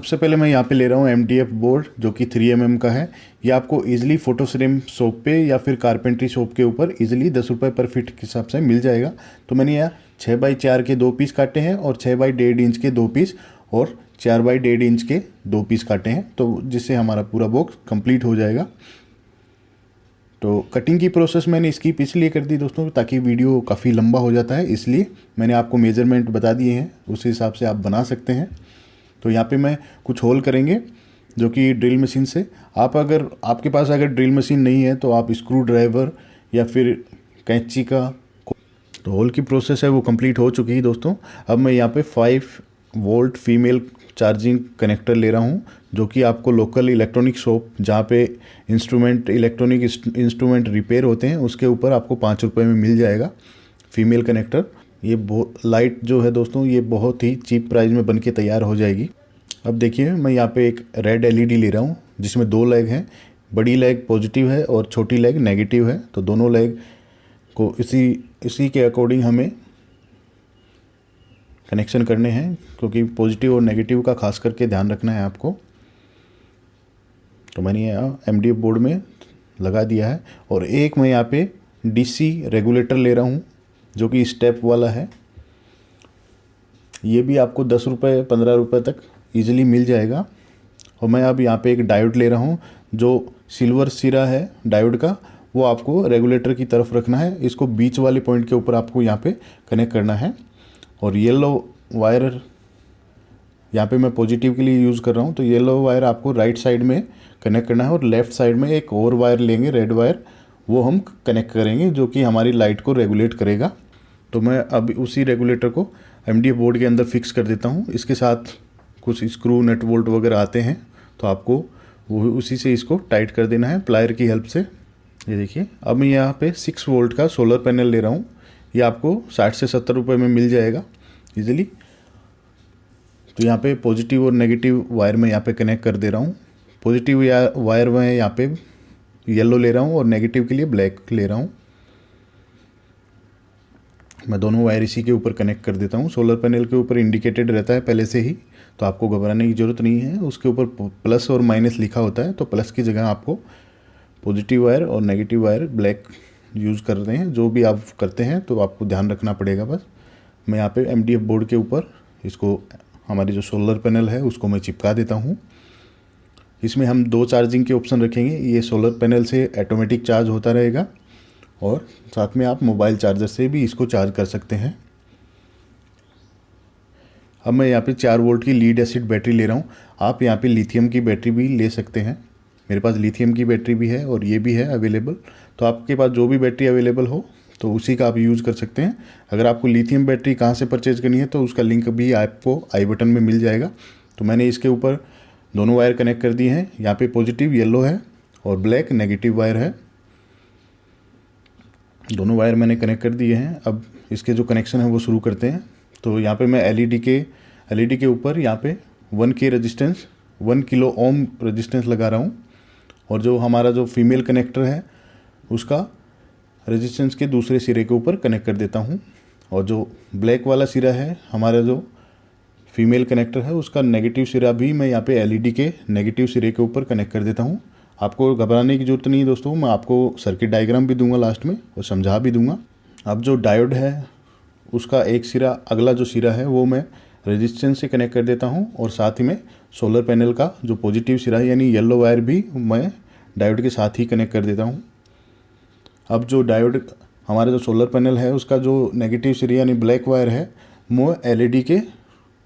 सबसे पहले मैं यहाँ पे ले रहा हूँ MDF बोर्ड जो कि 3mm का है। ये आपको इजीली फोटोफ्रेम शॉप पे या फिर कारपेंट्री शॉप के ऊपर इजीली 10 रुपये पर फीट के हिसाब से मिल जाएगा। तो मैंने यहाँ 6x4 के 2 पीस काटे हैं और 6x1.5 इंच के 2 पीस और 4x1.5 इंच के 2 पीस काटे हैं, तो जिससे हमारा पूरा बॉक्स कंप्लीट हो जाएगा। तो कटिंग की प्रोसेस मैंने स्किप इसलिए कर दी दोस्तों ताकि वीडियो काफ़ी लंबा हो जाता है, इसलिए मैंने आपको मेजरमेंट बता दिए हैं, उस हिसाब से आप बना सकते हैं। तो यहाँ पे मैं कुछ होल करेंगे जो कि ड्रिल मशीन से। अगर आपके पास अगर ड्रिल मशीन नहीं है तो आप स्क्रू ड्राइवर या फिर कैंची का, तो होल की प्रोसेस है वो कंप्लीट हो चुकी है दोस्तों। अब मैं यहाँ पे 5 वोल्ट फीमेल चार्जिंग कनेक्टर ले रहा हूँ जो कि आपको लोकल इलेक्ट्रॉनिक शॉप जहाँ पे इलेक्ट्रॉनिक इंस्ट्रूमेंट रिपेयर होते हैं उसके ऊपर आपको 5 रुपये में मिल जाएगा फीमेल कनेक्टर। ये लाइट जो है दोस्तों ये बहुत ही चीप प्राइस में बन के तैयार हो जाएगी। अब देखिए मैं यहाँ पे एक रेड LED ले रहा हूँ जिसमें 2 लेग हैं, बड़ी लेग पॉजिटिव है और छोटी लेग नेगेटिव है। तो दोनों लेग को इसी के अकॉर्डिंग हमें कनेक्शन करने हैं, क्योंकि पॉजिटिव और नेगेटिव का खास करके ध्यान रखना है आपको। तो मैंने यहाँ MDF बोर्ड में लगा दिया है और एक मैं यहाँ पे DC रेगुलेटर ले रहा हूँ जो कि स्टेप वाला है। ये भी आपको 10 रुपये 15 रुपये तक इजीली मिल जाएगा। और मैं अब यहाँ पे एक डायोड ले रहा हूँ जो सिल्वर सिरा है डायोड का, वो आपको रेगुलेटर की तरफ रखना है। इसको बीच वाले पॉइंट के ऊपर आपको यहाँ पे कनेक्ट करना है। और येलो वायर यहाँ पे मैं पॉजिटिव के लिए यूज़ कर रहा हूँ, तो येलो वायर आपको राइट साइड में कनेक्ट करना है और लेफ़्ट साइड में एक और वायर लेंगे रेड वायर, वो हम कनेक्ट करेंगे जो कि हमारी लाइट को रेगुलेट करेगा। तो मैं अब उसी रेगुलेटर को MDF बोर्ड के अंदर फिक्स कर देता हूँ। इसके साथ कुछ स्क्रू नट बोल्ट वगैरह आते हैं, तो आपको वो उसी से इसको टाइट कर देना है प्लायर की हेल्प से। ये देखिए अब मैं यहाँ पे 6 वोल्ट का सोलर पैनल ले रहा हूँ। ये आपको 60 से 70 रुपये में मिल जाएगा इजीली। तो यहाँ पे पॉजिटिव और नेगेटिव वायर में यहाँ पे कनेक्ट कर दे रहा हूँ। पॉजिटिव वायर में यहाँ पे येलो ले रहा हूँ और नेगेटिव के लिए ब्लैक ले रहा हूँ। मैं दोनों वायर इसी के ऊपर कनेक्ट कर देता हूँ। सोलर पैनल के ऊपर इंडिकेटेड रहता है पहले से ही, तो आपको घबराने की ज़रूरत नहीं है। उसके ऊपर प्लस और माइनस लिखा होता है, तो प्लस की जगह आपको पॉजिटिव वायर और नेगेटिव वायर ब्लैक यूज़ कर रहे हैं। जो भी आप करते हैं तो आपको ध्यान रखना पड़ेगा बस। मैं यहाँ पे MDF बोर्ड के ऊपर इसको हमारी जो सोलर पैनल है उसको मैं चिपका देता हूँ। इसमें हम 2 चार्जिंग के ऑप्शन रखेंगे। ये सोलर पैनल से ऑटोमेटिक चार्ज होता रहेगा और साथ में आप मोबाइल चार्जर से भी इसको चार्ज कर सकते हैं। अब मैं यहाँ पे 4 वोल्ट की लीड एसिड बैटरी ले रहा हूँ। आप यहाँ पे लिथियम की बैटरी भी ले सकते हैं। मेरे पास लिथियम की बैटरी भी है और ये भी है अवेलेबल, तो आपके पास जो भी बैटरी अवेलेबल हो तो उसी का आप यूज़ कर सकते हैं। अगर आपको लिथियम बैटरी कहाँ से परचेज़ करनी है तो उसका लिंक भी आपको आई बटन में मिल जाएगा। तो मैंने इसके ऊपर दोनों वायर कनेक्ट कर दिए हैं। यहाँ पे पॉजिटिव येलो है और ब्लैक नेगेटिव वायर है। दोनों वायर मैंने कनेक्ट कर दिए हैं। अब इसके जो कनेक्शन है वो शुरू करते हैं। तो यहाँ पे मैं LED के ऊपर यहाँ पे 1K resistance 1 kilo ohm resistance लगा रहा हूँ। और जो हमारा जो फीमेल कनेक्टर है उसका रेजिस्टेंस के दूसरे सिरे के ऊपर कनेक्ट कर देता हूँ। और जो ब्लैक वाला सिरा है हमारा जो फीमेल कनेक्टर है उसका नेगेटिव सिरा भी मैं यहाँ पे LED के नेगेटिव सिरे के ऊपर कनेक्ट कर देता हूँ। आपको घबराने की ज़रूरत नहीं है दोस्तों, मैं आपको सर्किट डायग्राम भी दूंगा लास्ट में और समझा भी दूंगा। अब जो डायोड है उसका एक सिरा, अगला जो सिरा है वो मैं रेजिस्टेंस से कनेक्ट कर देता हूँ और साथ ही में सोलर पैनल का जो पॉजिटिव सिरा है यानी येलो वायर भी मैं डायोड के साथ ही कनेक्ट कर देता हूँ। अब जो डायोड हमारा जो सोलर पैनल है उसका जो नेगेटिव सिरा यानी ब्लैक वायर है वो LED के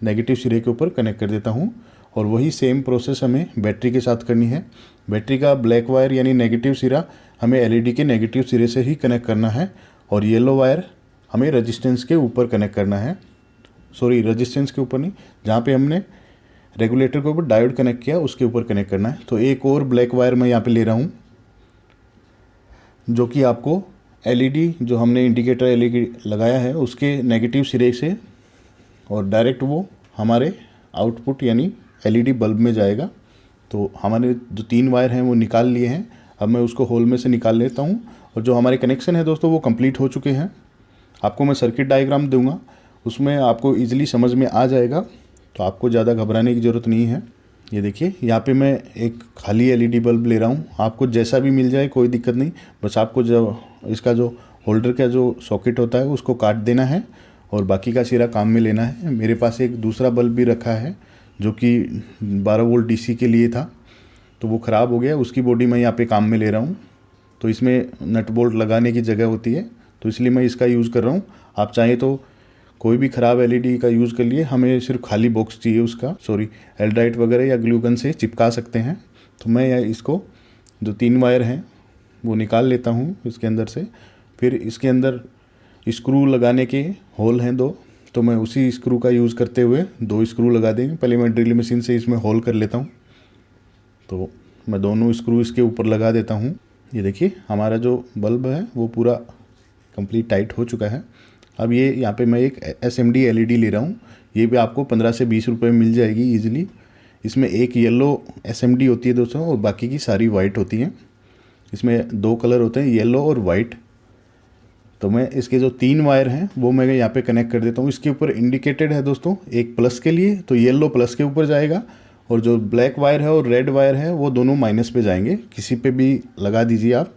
नेगेटिव सिरे के ऊपर कनेक्ट कर देता हूँ। और वही सेम प्रोसेस हमें बैटरी के साथ करनी है। बैटरी का ब्लैक वायर यानी नेगेटिव सिरा हमें LED के नेगेटिव सिरे से ही कनेक्ट करना है और येलो वायर हमें रेजिस्टेंस के ऊपर कनेक्ट करना है। सॉरी, रेजिस्टेंस के ऊपर नहीं, जहाँ पे हमने रेगुलेटर के ऊपर डायोड कनेक्ट किया उसके ऊपर कनेक्ट करना है। तो एक और ब्लैक वायर मैं यहाँ पे ले रहा हूँ जो कि आपको LED जो हमने इंडिकेटर LED लगाया है उसके नेगेटिव सिरे से और डायरेक्ट वो हमारे आउटपुट यानी LED बल्ब में जाएगा। तो हमारे जो 3 वायर हैं वो निकाल लिए हैं। अब मैं उसको होल में से निकाल लेता हूँ और जो हमारे कनेक्शन है दोस्तों वो कंप्लीट हो चुके हैं। आपको मैं सर्किट डायग्राम दूंगा, उसमें आपको इजीली समझ में आ जाएगा, तो आपको ज़्यादा घबराने की ज़रूरत नहीं है। ये देखिए यहाँ पे मैं एक खाली एलईडी बल्ब ले रहा हूँ, आपको जैसा भी मिल जाए कोई दिक्कत नहीं, बस आपको जो इसका जो होल्डर का जो सॉकेट होता है उसको काट देना है और बाकी का सिरा काम में लेना है। मेरे पास एक दूसरा बल्ब भी रखा है जो कि 12 वोल्ट डीसी के लिए था, तो वो ख़राब हो गया, उसकी बॉडी मैं यहाँ पे काम में ले रहा हूँ। तो इसमें नट बोल्ट लगाने की जगह होती है, तो इसलिए मैं इसका यूज़ कर रहा हूँ। आप चाहें तो कोई भी ख़राब एलईडी का यूज़ कर लिए, हमें सिर्फ खाली बॉक्स चाहिए उसका, एल्ड्राइट वगैरह या ग्लू गन से चिपका सकते हैं। तो मैं इसको जो 3 वायर हैं वो निकाल लेता हूँ इसके अंदर से। फिर इसके अंदर स्क्रू लगाने के होल हैं 2, तो मैं उसी स्क्रू का यूज़ करते हुए 2 स्क्रू लगा देंगे। पहले मैं ड्रिल मशीन से इसमें होल कर लेता हूँ, तो मैं दोनों स्क्रू इसके ऊपर लगा देता हूँ। ये देखिए हमारा जो बल्ब है वो पूरा कंप्लीट टाइट हो चुका है। अब ये यहाँ पे मैं एक SMD एलईडी ले रहा हूँ, ये भी आपको 15 से 20 रुपये में मिल जाएगी ईजिली। इसमें एक येलो SMD होती है दोस्तों और बाकी की सारी वाइट होती हैं। इसमें 2 कलर होते हैं, येलो और वाइट। तो मैं इसके जो 3 वायर हैं वो मैं यहाँ पे कनेक्ट कर देता हूँ। इसके ऊपर इंडिकेटेड है दोस्तों, एक प्लस के लिए, तो येलो प्लस के ऊपर जाएगा और जो ब्लैक वायर है और रेड वायर है वो दोनों माइनस पे जाएंगे। किसी पे भी लगा दीजिए आप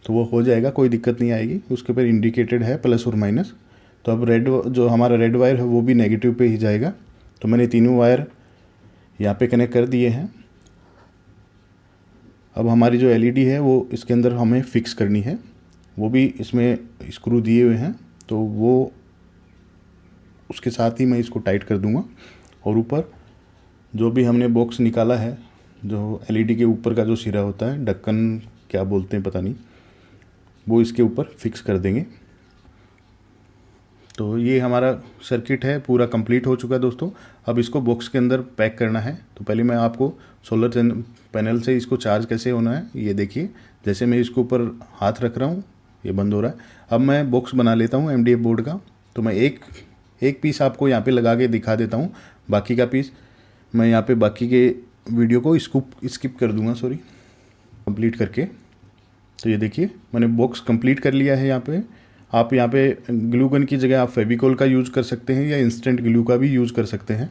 तो वो हो जाएगा, कोई दिक्कत नहीं आएगी। उसके ऊपर इंडिकेटेड है प्लस और माइनस। तो अब रेड जो हमारा रेड वायर है वो भी नेगेटिव पे ही जाएगा। तो मैंने तीनों वायर यहाँ पे कनेक्ट कर दिए हैं। अब हमारी जो एलईडी है वो इसके अंदर हमें फिक्स करनी है, वो भी इसमें स्क्रू दिए हुए हैं, तो वो उसके साथ ही मैं इसको टाइट कर दूंगा। और ऊपर जो भी हमने बॉक्स निकाला है, जो एलईडी के ऊपर का जो सिरा होता है, ढक्कन क्या बोलते हैं पता नहीं, वो इसके ऊपर फिक्स कर देंगे। तो ये हमारा सर्किट है पूरा कंप्लीट हो चुका है दोस्तों। अब इसको बॉक्स के अंदर पैक करना है। तो पहले मैं आपको सोलर पैनल से इसको चार्ज कैसे होना है ये देखिए। जैसे मैं इसके ऊपर हाथ रख रहा हूँ ये बंद हो रहा है। अब मैं बॉक्स बना लेता हूँ MDF बोर्ड का। तो मैं एक पीस आपको यहाँ पे लगा के दिखा देता हूँ, बाकी का पीस मैं यहाँ पे बाकी के वीडियो को स्किप कर दूँगा कंप्लीट करके। तो ये देखिए मैंने बॉक्स कंप्लीट कर लिया है। यहाँ पे आप यहाँ पे ग्लू गन की जगह आप फेविकोल का यूज़ कर सकते हैं या इंस्टेंट ग्लू का भी यूज़ कर सकते हैं।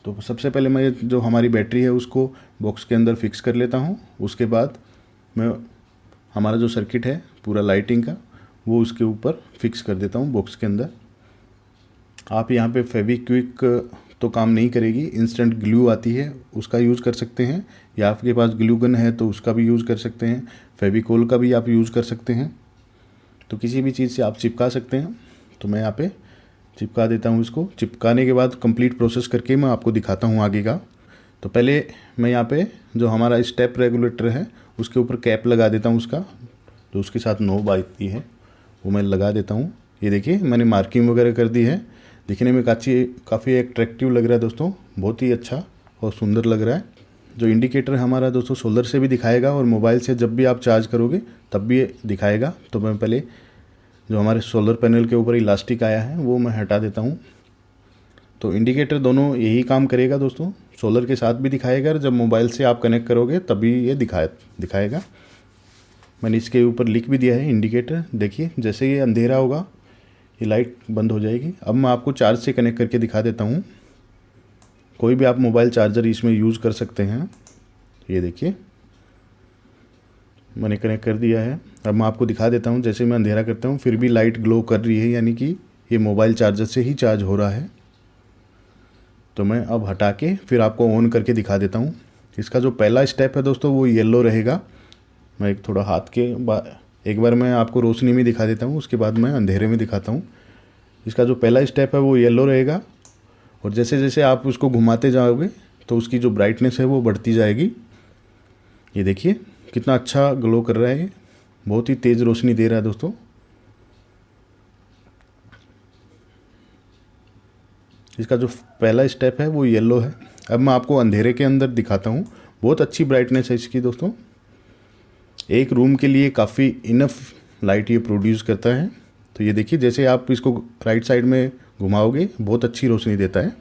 तो सबसे पहले मैं जो हमारी बैटरी है उसको बॉक्स के अंदर फिक्स कर लेता हूँ। उसके बाद मैं हमारा जो सर्किट है पूरा लाइटिंग का वो उसके ऊपर फिक्स कर देता हूँ बॉक्स के अंदर। आप यहाँ पे फेविक्विक तो काम नहीं करेगी, इंस्टेंट ग्लू आती है उसका यूज़ कर सकते हैं, या आपके पास ग्लू गन है तो उसका भी यूज़ कर सकते हैं, फेविकोल का भी आप यूज़ कर सकते हैं। तो किसी भी चीज़ से आप चिपका सकते हैं। तो मैं यहाँ पे चिपका देता हूँ इसको। चिपकाने के बाद कंप्लीट प्रोसेस करके मैं आपको दिखाता हूँ आगे का। तो पहले मैं यहाँ पे जो हमारा स्टेप रेगुलेटर है उसके ऊपर कैप लगा देता हूँ उसका, जो उसके साथ नोब आती है वो मैं लगा देता हूँ। ये देखिए मैंने मार्किंग वगैरह कर दी है, दिखने में काफ़ी अट्रैक्टिव लग रहा है दोस्तों, बहुत ही अच्छा और सुंदर लग रहा है। जो इंडिकेटर हमारा दोस्तों सोलर से भी दिखाएगा और मोबाइल से जब भी आप चार्ज करोगे तब भी दिखाएगा। तो मैं पहले जो हमारे सोलर पैनल के ऊपर इलास्टिक आया है वो मैं हटा देता हूँ। तो इंडिकेटर दोनों यही काम करेगा दोस्तों, सोलर के साथ भी दिखाएगा और जब मोबाइल से आप कनेक्ट करोगे तभी ये दिखाएगा। मैंने इसके ऊपर लिख भी दिया है इंडिकेटर। देखिए जैसे ये अंधेरा होगा ये लाइट बंद हो जाएगी। अब मैं आपको चार्ज से कनेक्ट करके दिखा देता हूँ। कोई भी आप मोबाइल चार्जर इसमें यूज़ कर सकते हैं। ये देखिए मैंने कनेक्ट कर दिया है। अब मैं आपको दिखा देता हूँ, जैसे मैं अंधेरा करता हूँ फिर भी लाइट ग्लो कर रही है, यानी कि ये मोबाइल चार्जर से ही चार्ज हो रहा है। तो मैं अब हटा के फिर आपको ऑन करके दिखा देता हूँ। इसका जो पहला स्टेप है दोस्तों वो येलो रहेगा। मैं एक थोड़ा हाथ के एक बार मैं आपको रोशनी में दिखा देता हूँ, उसके बाद मैं अंधेरे में दिखाता हूँ। इसका जो पहला स्टेप है वो येलो रहेगा और जैसे जैसे आप उसको घुमाते जाओगे तो उसकी जो ब्राइटनेस है वो बढ़ती जाएगी। ये देखिए कितना अच्छा ग्लो कर रहा है, ये बहुत ही तेज़ रोशनी दे रहा है दोस्तों। इसका जो पहला स्टेप है वो येलो है। अब मैं आपको अंधेरे के अंदर दिखाता हूँ। बहुत अच्छी ब्राइटनेस है इसकी दोस्तों, एक रूम के लिए काफ़ी इनफ लाइट ये प्रोड्यूस करता है। तो ये देखिए जैसे आप इसको राइट साइड में घुमाओगे बहुत अच्छी रोशनी देता है।